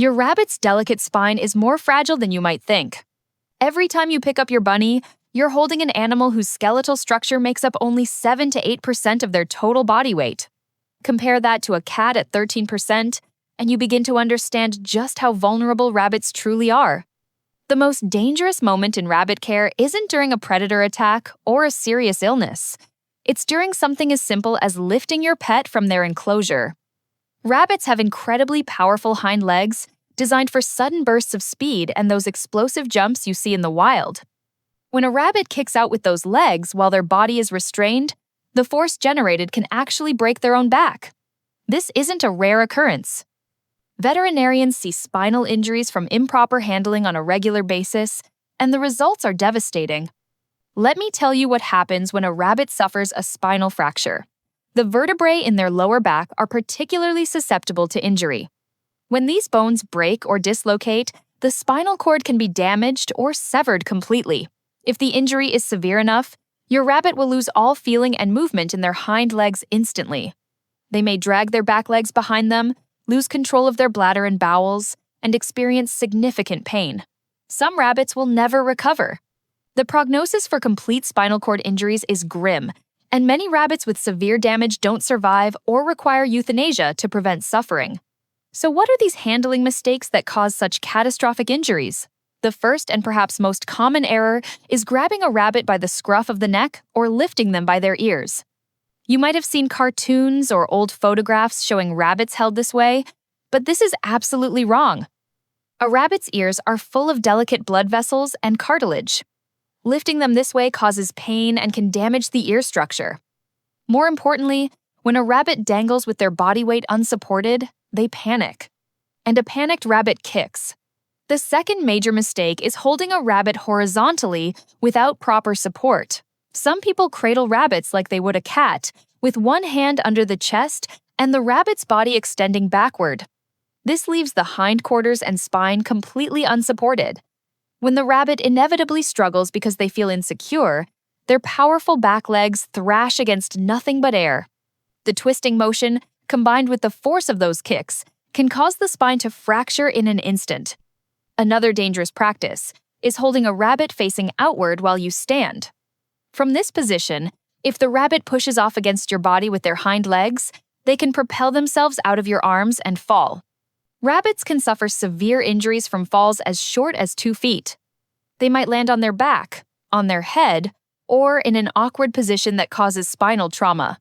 Your rabbit's delicate spine is more fragile than you might think. Every time you pick up your bunny, you're holding an animal whose skeletal structure makes up only 7 to 8% of their total body weight. Compare that to a cat at 13%, and you begin to understand just how vulnerable rabbits truly are. The most dangerous moment in rabbit care isn't during a predator attack or a serious illness. It's during something as simple as lifting your pet from their enclosure. Rabbits have incredibly powerful hind legs, designed for sudden bursts of speed and those explosive jumps you see in the wild. When a rabbit kicks out with those legs while their body is restrained, the force generated can actually break their own back. This isn't a rare occurrence. Veterinarians see spinal injuries from improper handling on a regular basis, and the results are devastating. Let me tell you what happens when a rabbit suffers a spinal fracture. The vertebrae in their lower back are particularly susceptible to injury. When these bones break or dislocate, the spinal cord can be damaged or severed completely. If the injury is severe enough, your rabbit will lose all feeling and movement in their hind legs instantly. They may drag their back legs behind them, lose control of their bladder and bowels, and experience significant pain. Some rabbits will never recover. The prognosis for complete spinal cord injuries is grim, and many rabbits with severe damage don't survive or require euthanasia to prevent suffering. So what are these handling mistakes that cause such catastrophic injuries? The first and perhaps most common error is grabbing a rabbit by the scruff of the neck or lifting them by their ears. You might have seen cartoons or old photographs showing rabbits held this way, but this is absolutely wrong. A rabbit's ears are full of delicate blood vessels and cartilage. Lifting them this way causes pain and can damage the ear structure. More importantly, when a rabbit dangles with their body weight unsupported, they panic. And a panicked rabbit kicks. The second major mistake is holding a rabbit horizontally without proper support. Some people cradle rabbits like they would a cat, with one hand under the chest and the rabbit's body extending backward. This leaves the hindquarters and spine completely unsupported. When the rabbit inevitably struggles because they feel insecure, their powerful back legs thrash against nothing but air. The twisting motion, combined with the force of those kicks, can cause the spine to fracture in an instant. Another dangerous practice is holding a rabbit facing outward while you stand. From this position, if the rabbit pushes off against your body with their hind legs, they can propel themselves out of your arms and fall. Rabbits can suffer severe injuries from falls as short as 2 feet. They might land on their back, on their head, or in an awkward position that causes spinal trauma.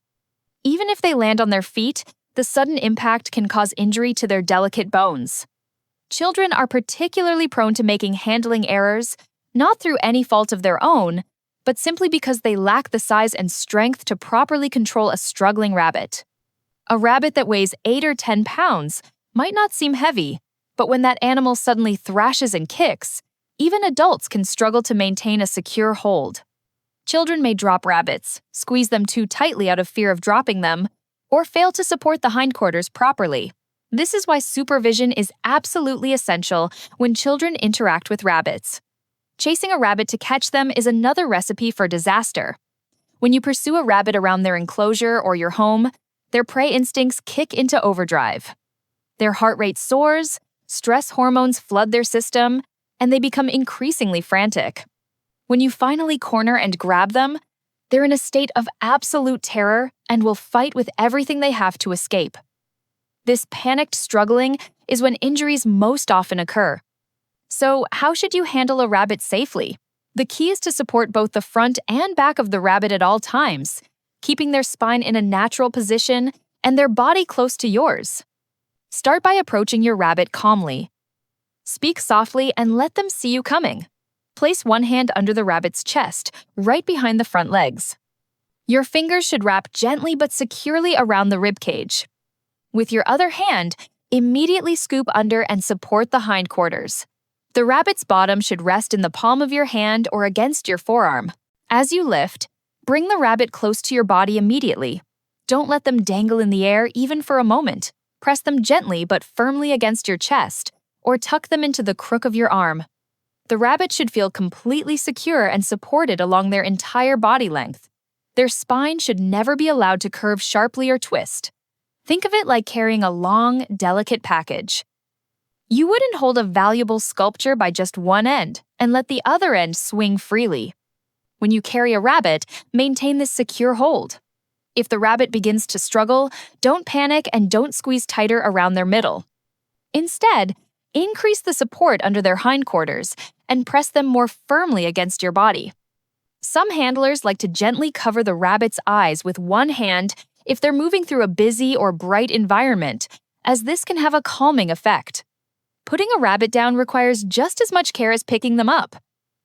Even if they land on their feet, the sudden impact can cause injury to their delicate bones. Children are particularly prone to making handling errors, not through any fault of their own, but simply because they lack the size and strength to properly control a struggling rabbit. A rabbit that weighs 8 or 10 pounds might not seem heavy, but when that animal suddenly thrashes and kicks, even adults can struggle to maintain a secure hold. Children may drop rabbits, squeeze them too tightly out of fear of dropping them, or fail to support the hindquarters properly. This is why supervision is absolutely essential when children interact with rabbits. Chasing a rabbit to catch them is another recipe for disaster. When you pursue a rabbit around their enclosure or your home, their prey instincts kick into overdrive. Their heart rate soars, stress hormones flood their system, and they become increasingly frantic. When you finally corner and grab them, they're in a state of absolute terror and will fight with everything they have to escape. This panicked struggling is when injuries most often occur. So, how should you handle a rabbit safely? The key is to support both the front and back of the rabbit at all times, keeping their spine in a natural position and their body close to yours. Start by approaching your rabbit calmly. Speak softly and let them see you coming. Place one hand under the rabbit's chest, right behind the front legs. Your fingers should wrap gently but securely around the ribcage. With your other hand, immediately scoop under and support the hindquarters. The rabbit's bottom should rest in the palm of your hand or against your forearm. As you lift, bring the rabbit close to your body immediately. Don't let them dangle in the air even for a moment. Press them gently but firmly against your chest, or tuck them into the crook of your arm. The rabbit should feel completely secure and supported along their entire body length. Their spine should never be allowed to curve sharply or twist. Think of it like carrying a long, delicate package. You wouldn't hold a valuable sculpture by just one end and let the other end swing freely. When you carry a rabbit, maintain this secure hold. If the rabbit begins to struggle, don't panic and don't squeeze tighter around their middle. Instead, increase the support under their hindquarters and press them more firmly against your body. Some handlers like to gently cover the rabbit's eyes with one hand if they're moving through a busy or bright environment, as this can have a calming effect. Putting a rabbit down requires just as much care as picking them up.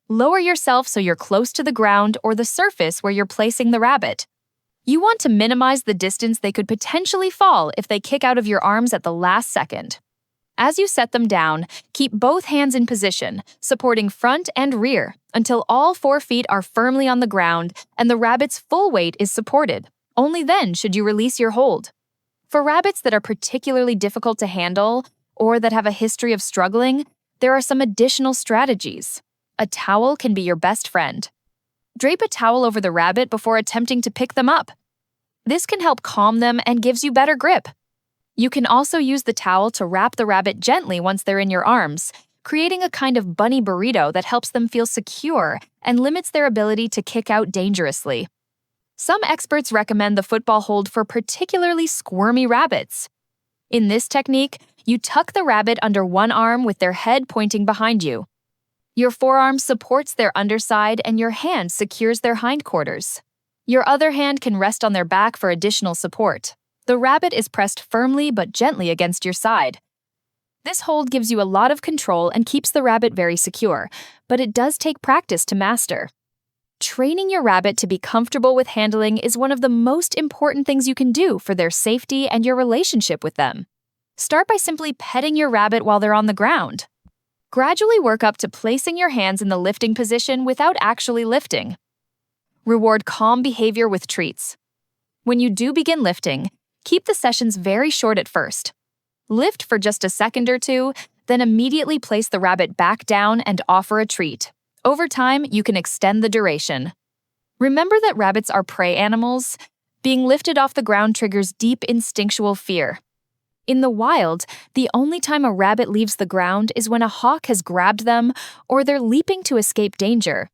Lower yourself so you're close to the ground or the surface where you're placing the rabbit. You want to minimize the distance they could potentially fall if they kick out of your arms at the last second. As you set them down, keep both hands in position, supporting front and rear, until all 4 feet are firmly on the ground and the rabbit's full weight is supported. Only then should you release your hold. For rabbits that are particularly difficult to handle or that have a history of struggling, there are some additional strategies. A towel can be your best friend. Drape a towel over the rabbit before attempting to pick them up. This can help calm them and gives you better grip. You can also use the towel to wrap the rabbit gently once they're in your arms, creating a kind of bunny burrito that helps them feel secure and limits their ability to kick out dangerously. Some experts recommend the football hold for particularly squirmy rabbits. In this technique, you tuck the rabbit under one arm with their head pointing behind you. Your forearm supports their underside and your hand secures their hindquarters. Your other hand can rest on their back for additional support. The rabbit is pressed firmly but gently against your side. This hold gives you a lot of control and keeps the rabbit very secure, but it does take practice to master. Training your rabbit to be comfortable with handling is one of the most important things you can do for their safety and your relationship with them. Start by simply petting your rabbit while they're on the ground. Gradually work up to placing your hands in the lifting position without actually lifting. Reward calm behavior with treats. When you do begin lifting, keep the sessions very short at first. Lift for just a second or two, then immediately place the rabbit back down and offer a treat. Over time, you can extend the duration. Remember that rabbits are prey animals. Being lifted off the ground triggers deep instinctual fear. In the wild, the only time a rabbit leaves the ground is when a hawk has grabbed them or they're leaping to escape danger.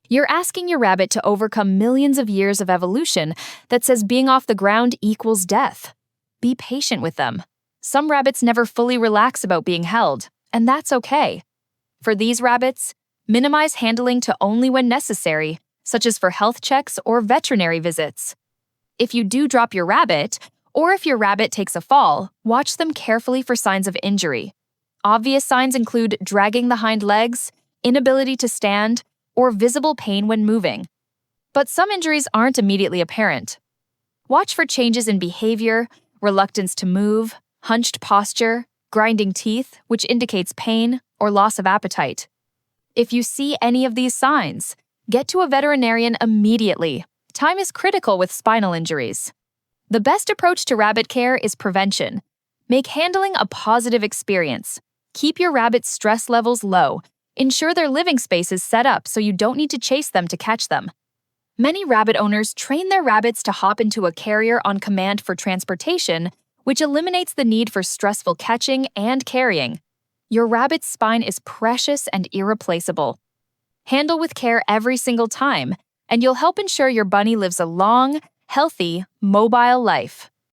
You're asking your rabbit to overcome millions of years of evolution that says being off the ground equals death. Be patient with them. Some rabbits never fully relax about being held, and that's okay. For these rabbits, minimize handling to only when necessary, such as for health checks or veterinary visits. If you do drop your rabbit, or if your rabbit takes a fall, watch them carefully for signs of injury. Obvious signs include dragging the hind legs, inability to stand, or visible pain when moving. But some injuries aren't immediately apparent. Watch for changes in behavior, reluctance to move, hunched posture, grinding teeth, which indicates pain, or loss of appetite. If you see any of these signs, get to a veterinarian immediately. Time is critical with spinal injuries. The best approach to rabbit care is prevention. Make handling a positive experience. Keep your rabbit's stress levels low. Ensure their living space is set up so you don't need to chase them to catch them. Many rabbit owners train their rabbits to hop into a carrier on command for transportation, which eliminates the need for stressful catching and carrying. Your rabbit's spine is precious and irreplaceable. Handle with care every single time, and you'll help ensure your bunny lives a long, healthy, mobile life.